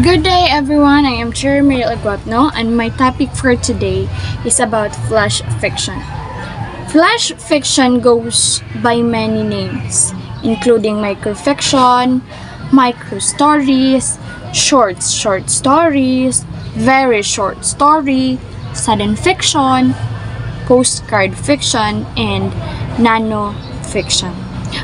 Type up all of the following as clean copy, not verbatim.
Good day, everyone. I am Cherry Aguatno, and my topic for today is about flash fiction. Flash fiction goes by many names, including microfiction, micro stories, short stories, very short story, sudden fiction, postcard fiction, and nano fiction.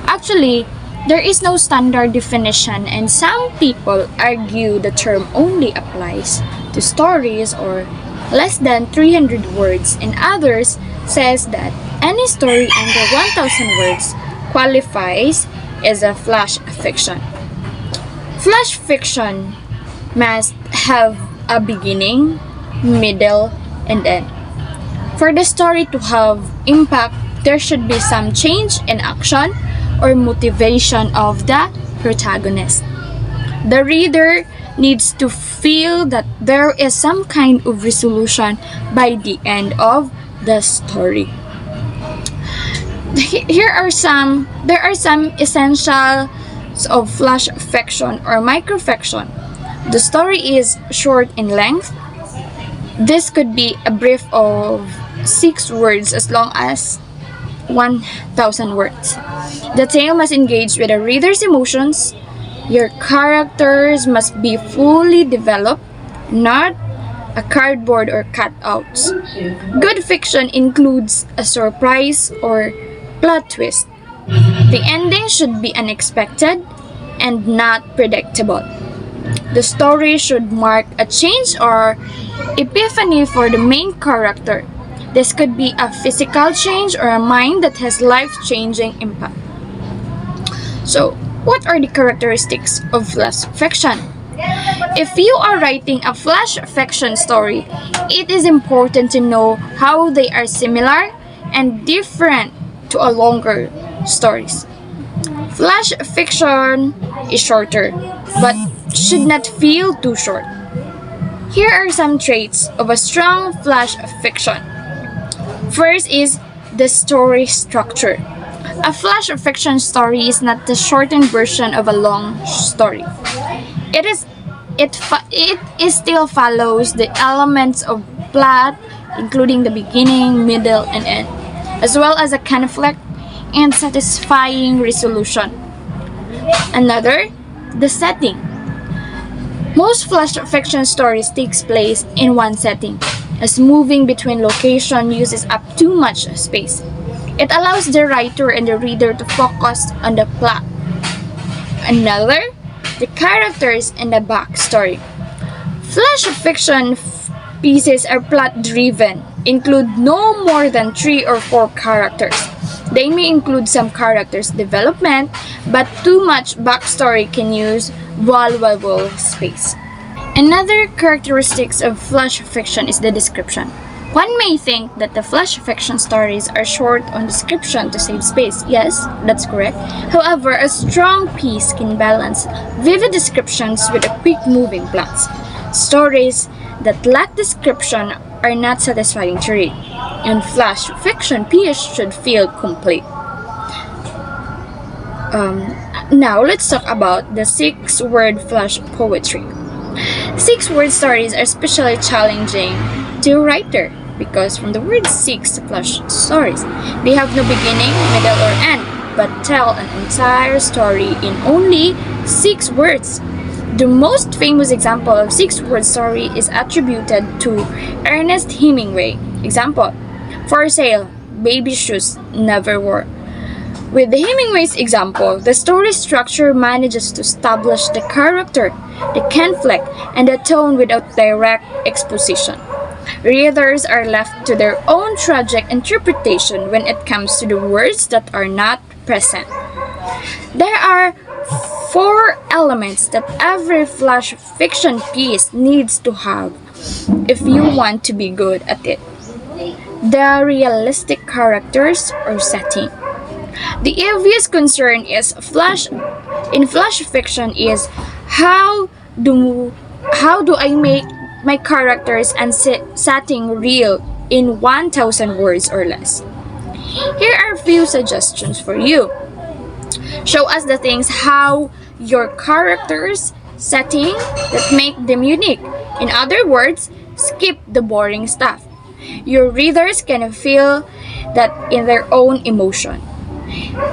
Actually, there is no standard definition, and some people argue the term only applies to stories or less than 300 words, and others says that any story under 1000 words qualifies as a flash fiction. Flash fiction must have a beginning, middle, and end. For the story to have impact, there should be some change in action or motivation of the protagonist. The reader needs to feel that there is some kind of resolution by the end of the story. There are some essentials of flash fiction or microfiction. The story is short in length. This could be a brief of 6 words as long as 1000 words. The tale must engage with the reader's emotions. Your characters must be fully developed, not a cardboard or cutouts. Good fiction includes a surprise or plot twist. The ending should be unexpected and not predictable. The story should mark a change or epiphany for the main character. This could be a physical change or a mind that has life-changing impact. So, what are the characteristics of flash fiction? If you are writing a flash fiction story, it is important to know how they are similar and different to a longer stories. Flash fiction is shorter, but should not feel too short. Here are some traits of a strong flash fiction. First is the story structure. A flash fiction story is not the shortened version of a long story. It still follows the elements of plot, including the beginning, middle, and end, as well as a conflict and satisfying resolution. Another, the setting. Most flash fiction stories takes place in one setting, as moving between location uses up too much space. It allows the writer and the reader to focus on the plot. Another, the characters and the backstory. Flash fiction pieces are plot driven, include no more than 3 or 4 characters. They may include some characters' development, but too much backstory can use valuable space. Another characteristics of flash fiction is the description. One may think that the flash fiction stories are short on description to save space. Yes, that's correct. However, a strong piece can balance vivid descriptions with a quick-moving plots. Stories that lack description are not satisfying to read, and flash fiction piece should feel complete. Now, let's talk about the 6-word flash poetry. 6-word stories are especially challenging to a writer because from the word 6 flash stories, they have no beginning, middle, or end, but tell an entire story in only 6 words. The most famous example of 6-word story is attributed to Ernest Hemingway. Example, for sale, baby shoes never wore. With the Hemingway's example, the story structure manages to establish the character, the conflict, and the tone without direct exposition. Readers are left to their own tragic interpretation when it comes to the words that are not present. There are 4 elements that every flash fiction piece needs to have if you want to be good at it. The realistic characters or setting. The obvious concern is in flash fiction is how do I make my characters and setting real in 1000 words or less? Here are a few suggestions for you. Show us the things how your characters, setting that make them unique. In other words, skip the boring stuff. Your readers can feel that in their own emotion.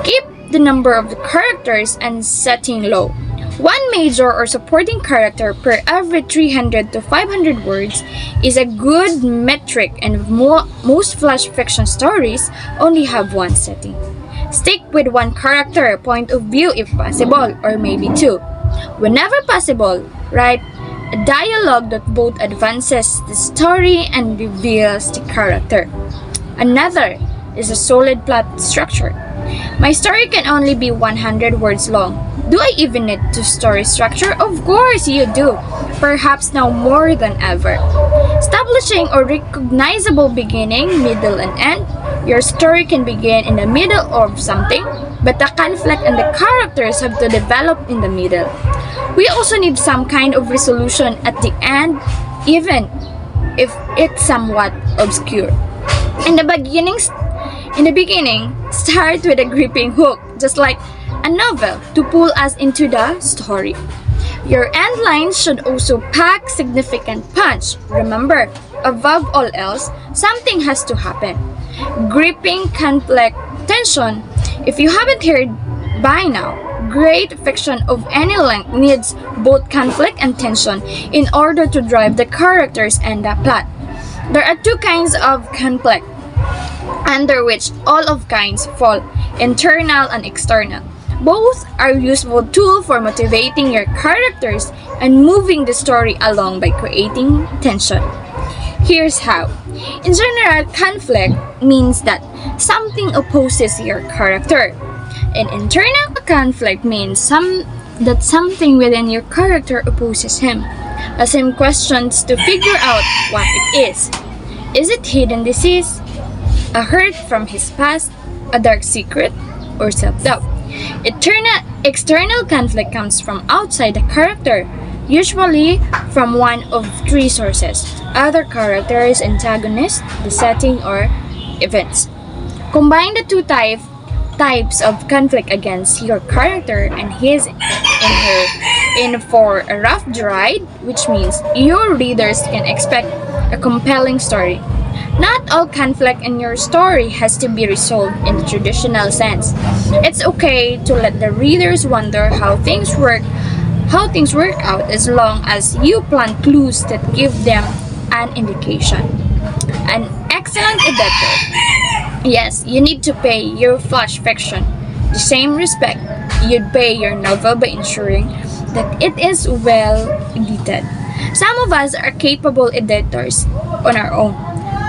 Keep the number of the characters and setting low. One major or supporting character per every 300 to 500 words is a good metric, and most flash fiction stories only have one setting. Stick with one character point of view if possible, or maybe two. Whenever possible, write a dialogue that both advances the story and reveals the character. Another is a solid plot structure. My story can only be 100 words long. Do I even need to story structure? Of course you do. Perhaps now more than ever. Establishing a recognizable beginning, middle, and end. Your story can begin in the middle of something, but the conflict and the characters have to develop in the middle. We also need some kind of resolution at the end, even if it's somewhat obscure. In the beginning, start with a gripping hook, just like a novel, to pull us into the story. Your end lines should also pack significant punch. Remember, above all else, something has to happen. Gripping conflict, tension. If you haven't heard by now, great fiction of any length needs both conflict and tension in order to drive the characters and the plot. There are two kinds of conflict, under which all of kinds fall, internal and external. Both are useful tools for motivating your characters and moving the story along by creating tension. Here's how. In general, conflict means that something opposes your character. An internal conflict means that something within your character opposes him. Ask him questions to figure out what it is. Is it hidden disease, a hurt from his past, a dark secret, or self-doubt? External conflict comes from outside the character, usually from one of three sources: other characters, antagonists, the setting, or events. Combine the two types of conflict against your character and his in her in for a rough ride, which means your readers can expect a compelling story. Not all conflict in your story has to be resolved in the traditional sense. It's okay to let the readers wonder how things work out, as long as you plant clues that give them an indication. An excellent editor. Yes, you need to pay your flash fiction the same respect you'd pay your novel by ensuring that it is well edited. Some of us are capable editors on our own,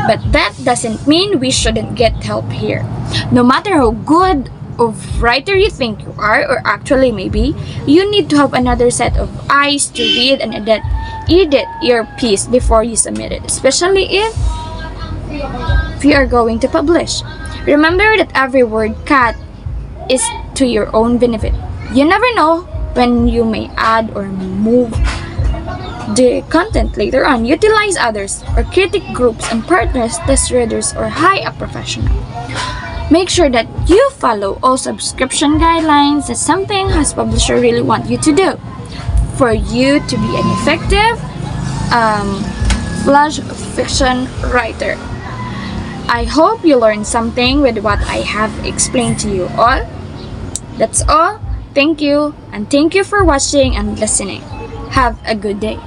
but that doesn't mean we shouldn't get help here. No matter how good of writer you think you are, or actually maybe, you need to have another set of eyes to read and edit your piece before you submit it, especially if you are going to publish. Remember that every word cut is to your own benefit. You never know when you may add or move the content later on. Utilize others or critic groups and partners, test readers, or hire a professional. Make sure that you follow all subscription guidelines. That's something as publisher really want you to do for you to be an effective flash fiction writer. I hope you learned something with what I have explained to you all. That's all. Thank you, and thank you for watching and listening. Have a good day.